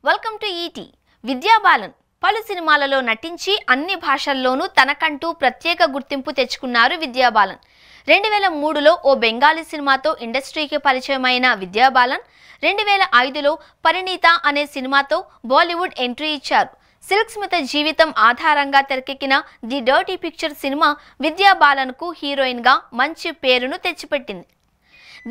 Welcome to ఈటీ. విద్యా balun పలు సినిమాలలో నటించి అన్ని భాషల్లోనూ తనకంటూ ప్రత్యేక గుర్తింపు తెచ్చుకున్నారు విద్యా బాలన్. 2003లో ఓ బెంగాలీ సినిమాతో ఇండస్ట్రీకి పరిచయమైన విద్యా బాలన్ 2005లో పరిణీత అనే సినిమాతో బాలీవుడ్ ఎంట్రీ ఇచ్చారు. సిల్క్ స్మిత జీవితం ఆధారంగా తెరకెక్కిన ది డర్టీ పిక్చర్ సినిమా విద్యా బాలన్కు హీరోయిన్గా మంచి పేరును తెచ్చిపెట్టింది.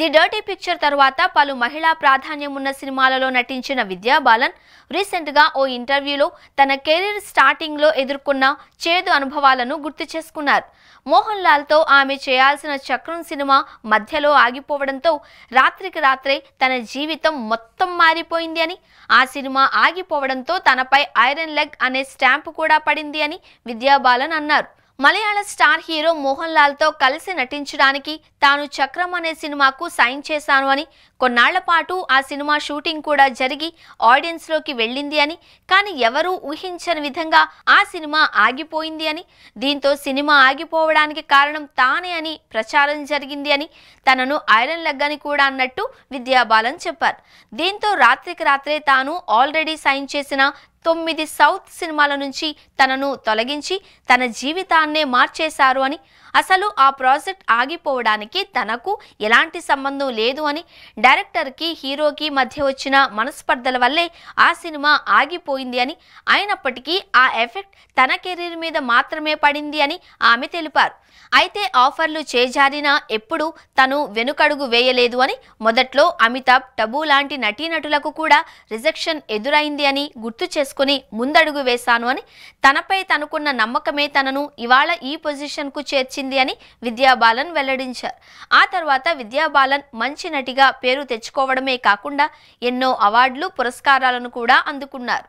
ది డర్టీ పిక్చర్ తర్వాత పలు మహిళా ప్రాధాన్యం ఉన్న సినిమాలలో నటించిన విద్యా బాలన్ రీసెంట్గా ఓ ఇంటర్వ్యూలో తన కెరీర్ స్టార్టింగ్లో ఎదుర్కొన్న చేదు అనుభవాలను గుర్తు చేసుకున్నారు. మోహన్ లాల్తో ఆమె చేయాల్సిన చక్రం సినిమా మధ్యలో ఆగిపోవడంతో రాత్రికి రాత్రే తన జీవితం మొత్తం మారిపోయింది అని, ఆ సినిమా ఆగిపోవడంతో తనపై ఐరన్ లెగ్ అనే స్టాంపు కూడా పడింది అని విద్యా బాలన్ అన్నారు. మలయాళ స్టార్ హీరో మోహన్ లాల్తో కలిసి నటించడానికి తాను చక్రం అనే సినిమాకు సైన్ చేశాను అని, కొన్నాళ్ల పాటు ఆ సినిమా షూటింగ్ కూడా జరిగి ఆడియన్స్లోకి వెళ్ళింది అని, కానీ ఎవరూ ఊహించని విధంగా ఆ సినిమా ఆగిపోయింది అని, దీంతో సినిమా ఆగిపోవడానికి కారణం తానే అని ప్రచారం జరిగింది అని, తనను ఐరన్ లెగ్ అని కూడా అన్నట్టు విద్యా బాలన్ చెప్పారు. దీంతో రాత్రికి రాత్రే తాను ఆల్రెడీ సైన్ చేసిన 9 సౌత్ సినిమాల నుంచి తనను తొలగించి తన జీవితాన్నే మార్చేశారు అని, అసలు ఆ ప్రాజెక్ట్ ఆగిపోవడానికి తనకు ఎలాంటి సంబంధం లేదు అని, డైరెక్టర్కి హీరోకి మధ్య వచ్చిన మనస్పర్ధల వల్లే ఆ సినిమా ఆగిపోయింది అని, అయినప్పటికీ ఆ ఎఫెక్ట్ తన కెరీర్ మీద మాత్రమే పడింది అని ఆమె తెలిపారు. అయితే ఆఫర్లు చేజారినా ఎప్పుడు తను వెనుకడుగు వేయలేదు అని, మొదట్లో అమితాబ్, టబు లాంటి నటీనటులకు కూడా రిజెక్షన్ ఎదురైంది అని గుర్తు చేసుకుని ముందడుగు వేశాను అని, తనపై తనకున్న నమ్మకమే తనను ఇవాళ ఈ పొజిషన్కు చేర్చింది అని విద్యా బాలన్ వెల్లడించారు. ఆ తర్వాత విద్యా బాలన్ మంచి నటిగా పేరు తెచ్చుకోవడమే కాకుండా ఎన్నో అవార్డులు, పురస్కారాలను కూడా అందుకున్నారు.